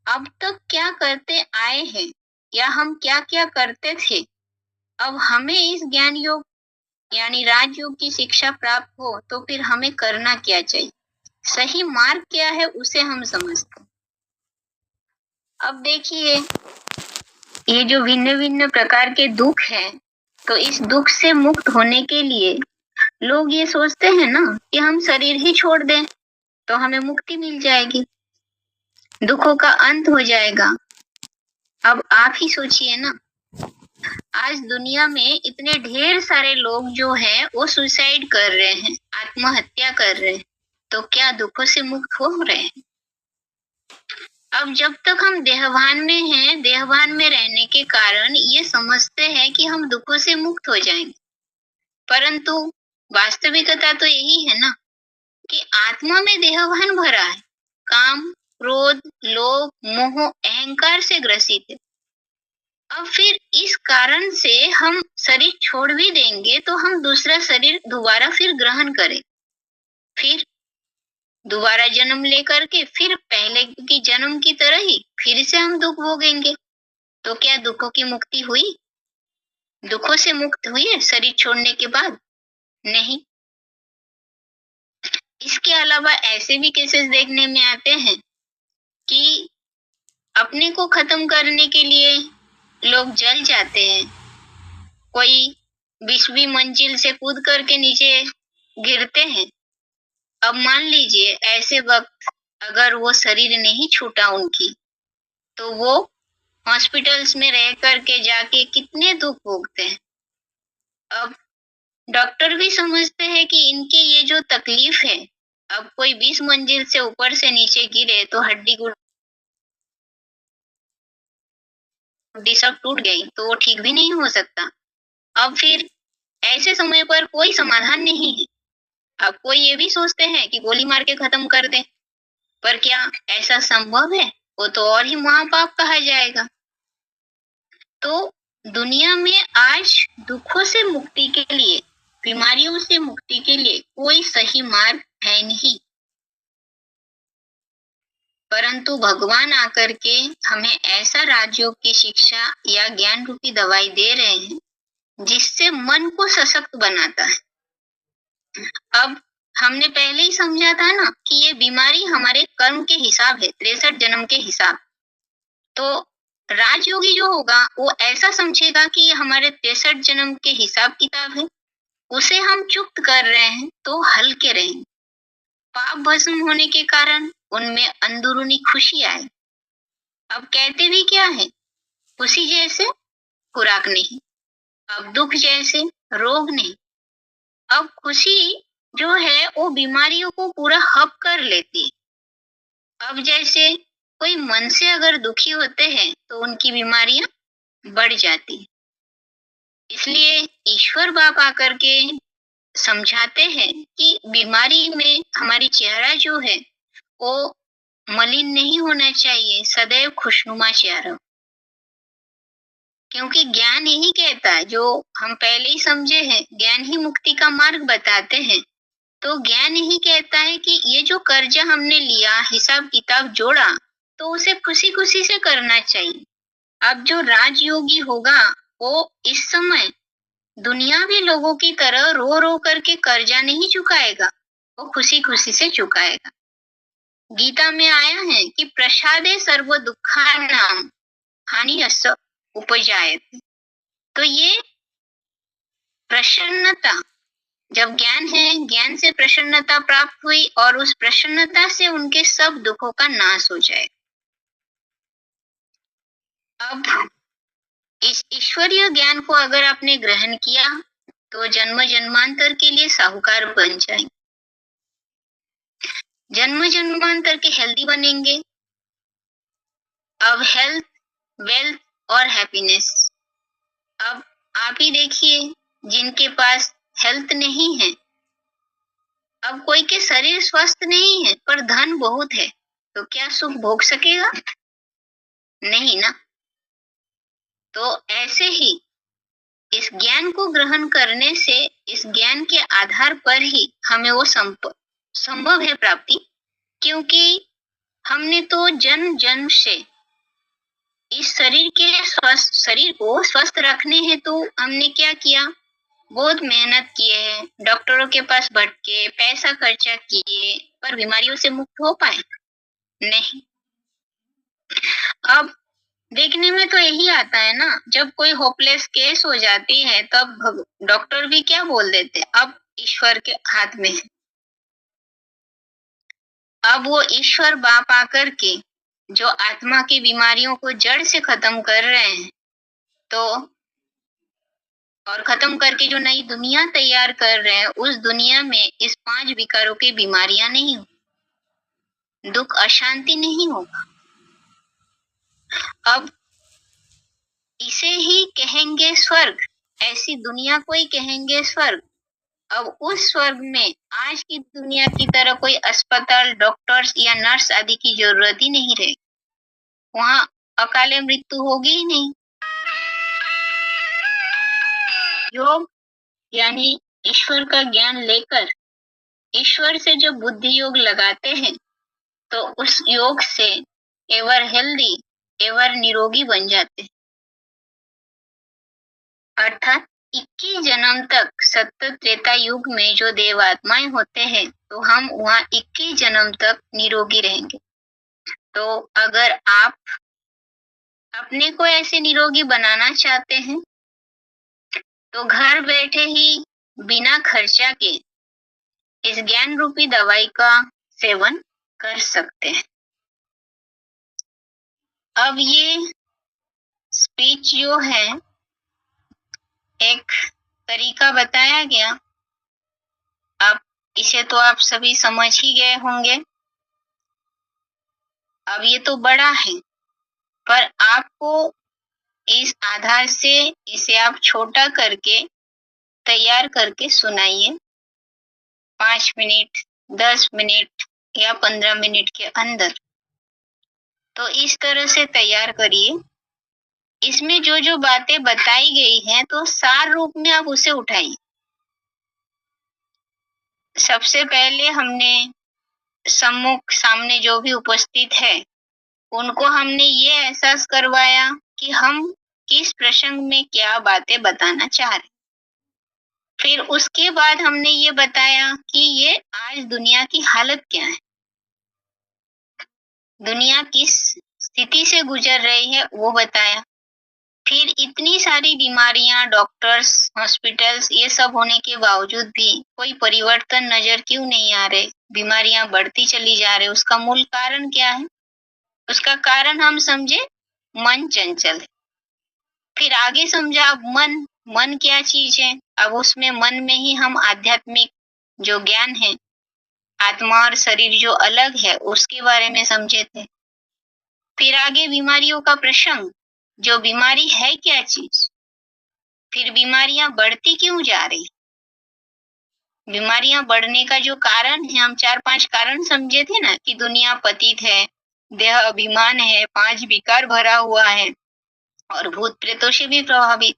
अब तक क्या करते आए हैं या हम क्या क्या करते थे अब हमें इस ज्ञान योग यानी राजयोग की शिक्षा प्राप्त हो तो फिर हमें करना क्या चाहिए, सही मार्ग क्या है उसे हम समझते हैं। अब देखिए, ये जो भिन्न भिन्न प्रकार के दुख हैं, तो इस दुख से मुक्त होने के लिए लोग ये सोचते हैं ना कि हम शरीर ही छोड़ दें तो हमें मुक्ति मिल जाएगी, दुखों का अंत हो जाएगा। अब आप ही सोचिए ना, आज दुनिया में इतने ढेर सारे लोग जो हैं वो सुसाइड कर रहे हैं, आत्महत्या कर रहे हैं, तो क्या दुखों से मुक्त हो रहे हैं? अब जब तक हम देहभान में हैं, देहभान में रहने के कारण ये समझते हैं कि हम दुखों से मुक्त हो जाएंगे, परंतु वास्तविकता तो यही है ना कि आत्मा में देहभान भरा है, काम, क्रोध, लोभ, मोह, अहंकार से ग्रसित है। अब फिर इस कारण से हम शरीर छोड़ भी देंगे तो हम दूसरा शरीर दोबारा फिर ग्रहण करें, फिर दोबारा जन्म लेकर के फिर पहले की जन्म की तरह ही फिर से हम दुख भोगेंगे। तो क्या दुखों की मुक्ति हुई? दुखों से मुक्त हुई है शरीर छोड़ने के बाद? नहीं। इसके अलावा ऐसे भी केसेस देखने में आते हैं कि अपने को खत्म करने के लिए लोग जल जाते हैं, कोई 20वीं मंजिल से कूद करके नीचे गिरते हैं। अब मान लीजिए ऐसे वक्त अगर वो शरीर नहीं छूटा उनकी, तो वो हॉस्पिटल्स में रह करके जाके कितने दुख भोगते हैं। अब डॉक्टर भी समझते हैं कि इनके ये जो तकलीफ है, अब कोई 20 मंजिल से ऊपर से नीचे गिरे तो हड्डी गुड्डी सब टूट गई तो वो ठीक भी नहीं हो सकता। अब फिर ऐसे समय पर कोई समाधान नहीं है। अब कोई ये भी सोचते हैं कि गोली मार के खत्म कर दें, पर क्या ऐसा संभव है? वो तो और ही महापाप कहा जाएगा। तो दुनिया में आज दुखों से मुक्ति के लिए, बीमारियों से मुक्ति के लिए कोई सही मार्ग है नहीं, परंतु भगवान आकर के हमें ऐसा राजयोग की शिक्षा या ज्ञान रूपी दवाई दे रहे हैं जिससे मन को सशक्त बनाता है। अब हमने पहले ही समझा था ना कि ये बीमारी हमारे कर्म के हिसाब है, 63 जन्म के हिसाब। तो राजयोगी जो होगा वो ऐसा समझेगा कि ये हमारे 63 जन्म के हिसाब किताब है, उसे हम चुक्त कर रहे हैं तो हल्के रहेंगे। पाप भस्म होने के कारण उनमें अंदरूनी खुशी आए। अब कहते भी क्या है, खुशी जैसे खुराक नहीं, अब दुख जैसे रोग नहीं। अब खुशी जो है वो बीमारियों को पूरा हब कर लेती है। अब जैसे कोई मन से अगर दुखी होते हैं तो उनकी बीमारियां बढ़ जाती है। इसलिए ईश्वर बाप आकर के समझाते हैं कि बीमारी में हमारी चेहरा जो है वो मलिन नहीं होना चाहिए, सदैव खुशनुमा चेहरा। क्योंकि ज्ञान यही कहता है, जो हम पहले ही समझे हैं, ज्ञान ही मुक्ति का मार्ग बताते हैं। तो ज्ञान यही कहता है कि ये जो कर्जा हमने लिया, हिसाब किताब जोड़ा, तो उसे खुशी खुशी से करना चाहिए। अब जो राजयोगी होगा वो इस समय दुनियावी लोगों की तरह रो रो करके कर्जा नहीं चुकाएगा, वो खुशी खुशी से चुकाएगा। गीता में आया है कि प्रसादे सर्व दुखानाम हानिरस्य उपजायते। तो ये प्रसन्नता, जब ज्ञान है, ज्ञान से प्रसन्नता प्राप्त हुई और उस प्रसन्नता से उनके सब दुखों का नाश हो जाए। अब इस ईश्वरीय ज्ञान को अगर आपने ग्रहण किया तो जन्म जन्मांतर के लिए साहूकार बन जाएंगे, जन्म जन्मांतर के हेल्दी बनेंगे। अब हेल्थ, वेल्थ और हैप्पीनेस। अब आप ही देखिए, जिनके पास हेल्थ नहीं है, अब कोई के शरीर स्वस्थ नहीं है पर धन बहुत है, तो क्या सुख भोग सकेगा? नहीं ना। तो ऐसे ही इस ज्ञान को ग्रहण करने से, इस ज्ञान के आधार पर ही हमें वो संभव है प्राप्ति, क्योंकि हमने तो जन्म जन्म से इस शरीर को स्वस्थ रखने हेतु हमने क्या किया? बहुत मेहनत किए हैं, डॉक्टरों के पास भटके, पैसा खर्चा किए, पर बीमारियों से मुक्त हो पाए? नहीं। अब देखने में तो यही आता है ना, जब कोई होपलेस केस हो जाती है तब डॉक्टर भी क्या बोल देते, अब ईश्वर के हाथ में है। अब वो ईश्वर बाप आकर के जो आत्मा की बीमारियों को जड़ से खत्म कर रहे हैं, तो और खत्म करके जो नई दुनिया तैयार कर रहे हैं, उस दुनिया में इस 5 विकारों की बीमारियां नहीं हो, दुख अशांति नहीं होगा। अब इसे ही कहेंगे स्वर्ग, ऐसी दुनिया को ही कहेंगे स्वर्ग। अब उस स्वर्ग में आज की दुनिया की तरह कोई अस्पताल, डॉक्टर्स या नर्स आदि की जरूरत ही नहीं रहेगी। वहां अकाले मृत्यु होगी ही नहीं। योग यानी ईश्वर का ज्ञान लेकर ईश्वर से जब बुद्धि योग लगाते हैं, तो उस योग से एवर हेल्दी, एवर निरोगी बन जाते हैं। अर्थात 21 जन्म तक सत्य त्रेता युग में जो देवात्माएं होते हैं, तो हम वहाँ 21 जन्म तक निरोगी रहेंगे। तो अगर आप अपने को ऐसे निरोगी बनाना चाहते हैं, तो घर बैठे ही बिना खर्चा के इस ज्ञान रूपी दवाई का सेवन कर सकते हैं। अब ये स्पीच जो है, एक तरीका बताया गया, अब इसे तो आप सभी समझ ही गए होंगे। अब ये तो बड़ा है, पर आपको इस आधार से इसे आप छोटा करके तैयार करके सुनाइए 5 मिनट, 10 मिनट या 15 मिनट के अंदर। तो इस तरह से तैयार करिए। इसमें जो जो बातें बताई गई हैं, तो सार रूप में आप उसे उठाइए। सबसे पहले हमने सम्मुख सामने जो भी उपस्थित है, उनको हमने ये एहसास करवाया कि हम किस प्रसंग में क्या बातें बताना चाह रहे। फिर उसके बाद हमने ये बताया कि ये आज दुनिया की हालत क्या है, दुनिया किस स्थिति से गुजर रही है, वो बताया। फिर इतनी सारी बीमारियां, डॉक्टर्स, हॉस्पिटल्स, ये सब होने के बावजूद भी कोई परिवर्तन नजर क्यों नहीं आ रहे, बीमारियां बढ़ती चली जा रही, उसका मूल कारण क्या है? उसका कारण हम समझे मन चंचल है। फिर आगे समझा अब मन क्या चीज है। अब उसमें मन में ही हम आध्यात्मिक जो ज्ञान है, आत्मा और शरीर जो अलग है, उसके बारे में समझे थे। फिर आगे बीमारियों का प्रसंग, जो बीमारी है क्या चीज, फिर बीमारियां बढ़ती क्यों जा रही, बीमारियां बढ़ने का जो कारण है, हम 4-5 कारण समझे थे ना, कि दुनिया पतित है, देह अभिमान है, 5 विकार भरा हुआ है और भूत प्रेतों से भी प्रभावित।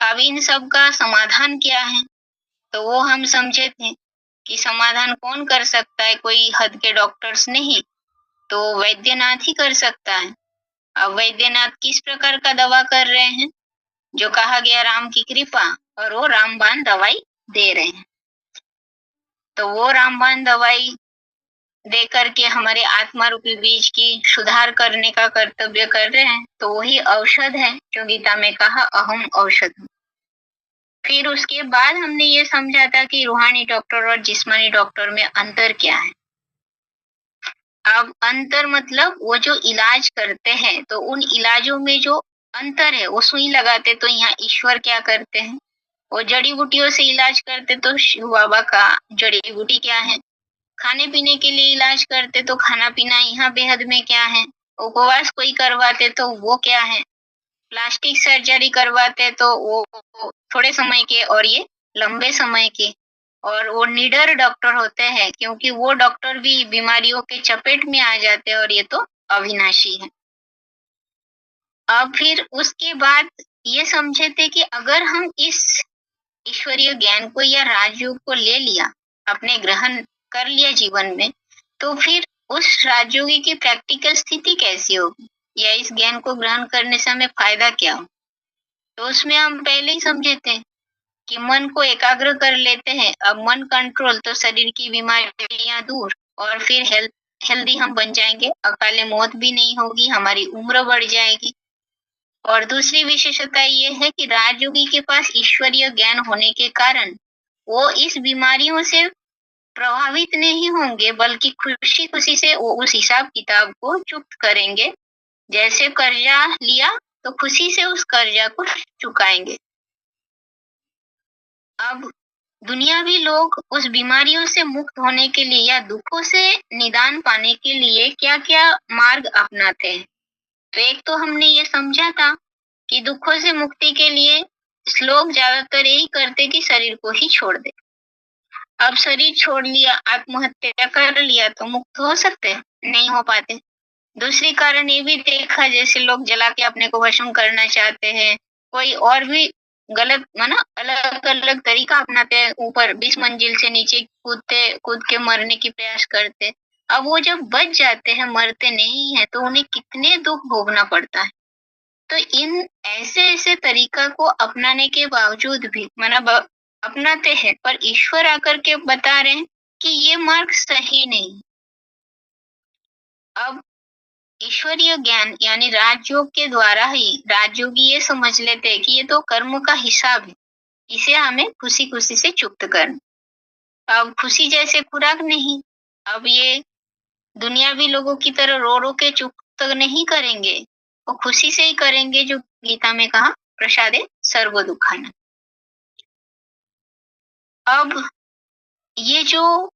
अब इन सब का समाधान क्या है, तो वो हम समझे थे कि समाधान कौन कर सकता है, कोई हद के डॉक्टर्स नहीं, तो वैद्यनाथ ही कर सकता है। अब वैद्यनाथ किस प्रकार का दवा कर रहे हैं, जो कहा गया राम की कृपा, और वो रामबाण दवाई दे रहे हैं। तो वो रामबाण दवाई दे करके हमारे आत्मा रूपी बीज की सुधार करने का कर्तव्य कर रहे हैं। तो वही औषध है जो गीता में कहा, अहम औषध हूं। फिर उसके बाद हमने ये समझा था कि रूहानी डॉक्टर और जिस्मानी डॉक्टर में अंतर क्या है। अब अंतर मतलब वो जो इलाज करते हैं, तो उन इलाजों में जो अंतर है, वो सुई लगाते तो यहाँ ईश्वर क्या करते हैं, वो जड़ी बूटियों से इलाज करते, तो शिव बाबा का जड़ी बूटी क्या है। खाने पीने के लिए इलाज करते, तो खाना पीना यहाँ बेहद में क्या है। उपवास कोई करवाते तो वो क्या है। प्लास्टिक सर्जरी करवाते तो वो थोड़े समय के, और ये लंबे समय के। और वो निडर डॉक्टर होते हैं, क्योंकि वो डॉक्टर भी बीमारियों के चपेट में आ जाते हैं, और ये तो अविनाशी है। अब फिर उसके बाद ये समझे थे कि अगर हम इस ईश्वरीय ज्ञान को या राजयोग को ले लिया, अपने ग्रहण कर लिया जीवन में, तो फिर उस राजयोगी की प्रैक्टिकल स्थिति कैसी होगी। या इस ज्ञान को ग्रहण करने से हमें फायदा क्या हो। तो उसमें हम पहले ही समझे थे कि मन को एकाग्र कर लेते हैं। अब मन कंट्रोल तो शरीर की बीमारियां दूर और फिर हेल्दी हम बन जाएंगे, अकाले मौत भी नहीं होगी, हमारी उम्र बढ़ जाएगी। और दूसरी विशेषता ये है कि राजयोगी के पास ईश्वरीय ज्ञान होने के कारण वो इस बीमारियों से प्रभावित नहीं होंगे, बल्कि खुशी खुशी से वो उस हिसाब किताब को चुक्त करेंगे। जैसे कर्जा लिया तो खुशी से उस कर्जा को चुकाएंगे। अब दुनियावी लोग उस बीमारियों से मुक्त होने के लिए या दुखों से निदान पाने के लिए क्या क्या मार्ग अपनाते हैं। तो एक तो हमने ये समझा था कि दुखों से मुक्ति के लिए लोग ज्यादातर यही करते कि शरीर को ही छोड़ दे। अब शरीर छोड़ लिया, आत्महत्या कर लिया तो मुक्त हो सकते हैं? नहीं हो पाते। दूसरी कारण ये भी देखा, जैसे लोग जला के अपने को भस्म करना चाहते हैं, कोई और भी गलत माना अलग अलग तरीका अपनाते हैं, ऊपर 20 मंजिल से नीचे कूद के मरने की प्रयास करते। अब वो जब बच जाते हैं, मरते नहीं है, तो उन्हें कितने दुख भोगना पड़ता है। तो इन ऐसे ऐसे तरीका को अपनाने के बावजूद भी अपनाते हैं, पर ईश्वर आकर के बता रहे हैं कि ये मार्ग सही नहीं। अब ईश्वरीय ज्ञान यानी राजयोग के द्वारा ही राजयोगी ये समझ लेते हैं कि ये तो कर्म का हिसाब है, इसे हमें खुशी खुशी से चुक्त करना। अब खुशी जैसे खुराक नहीं, अब ये दुनियावी लोगों की तरह रो रो के चुक्त नहीं करेंगे, वो खुशी से ही करेंगे, जो गीता में कहा प्रसादे सर्व दुखाना। अब ये जो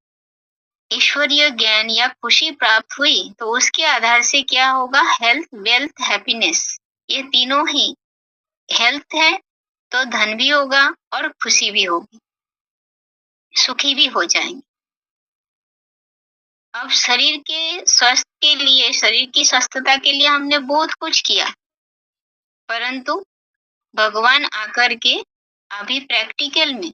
ईश्वरीय ज्ञान या खुशी प्राप्त हुई, तो उसके आधार से क्या होगा, हेल्थ, वेल्थ, हैप्पीनेस, ये तीनों ही। हेल्थ है तो धन भी होगा और खुशी भी होगी, सुखी भी हो जाएंगे। अब शरीर के स्वास्थ्य के लिए, शरीर की स्वस्थता के लिए हमने बहुत कुछ किया, परंतु भगवान आकर के अभी प्रैक्टिकल में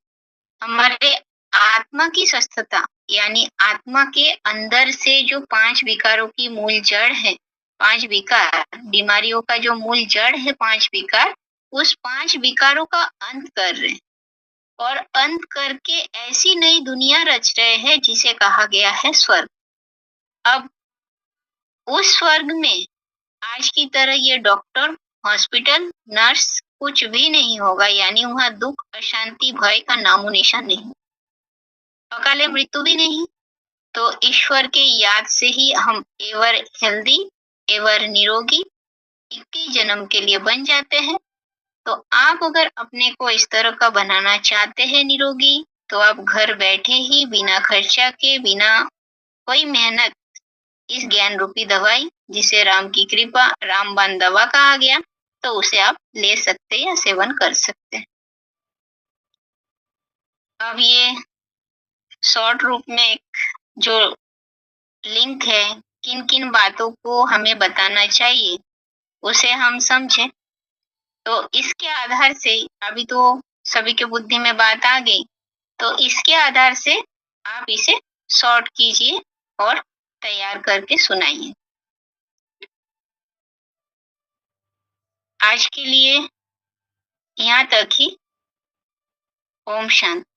हमारे आत्मा की स्वस्थता यानी आत्मा के अंदर से जो 5 विकारों की मूल जड़ है, 5 विकार, बीमारियों का जो मूल जड़ है 5 विकार, उस 5 विकारों का अंत कर रहे हैं और अंत करके ऐसी नई दुनिया रच रहे हैं जिसे कहा गया है स्वर्ग। अब उस स्वर्ग में आज की तरह ये डॉक्टर, हॉस्पिटल, नर्स कुछ भी नहीं होगा, यानी वहां दुख, अशांति, भय का नामो निशान नहीं, अकाले मृत्यु भी नहीं। तो ईश्वर के याद से ही हम एवर हेल्दी, एवर निरोगी 21 जन्म के लिए बन जाते हैं। तो आप अगर अपने को इस तरह का बनाना चाहते हैं निरोगी, तो आप घर बैठे ही बिना खर्चा के, बिना कोई मेहनत, इस ज्ञान रूपी दवाई जिसे राम की कृपा, रामबाण दवा कहा गया, तो उसे आप ले सकते हैं या सेवन कर सकते हैं। अब ये शॉर्ट रूप में एक जो लिंक है, किन किन बातों को हमें बताना चाहिए उसे हम समझें। तो इसके आधार से अभी तो सभी के बुद्धि में बात आ गई, तो इसके आधार से आप इसे शॉर्ट कीजिए और तैयार करके सुनाइए। आज के लिए यहाँ तक ही। ओम शांति।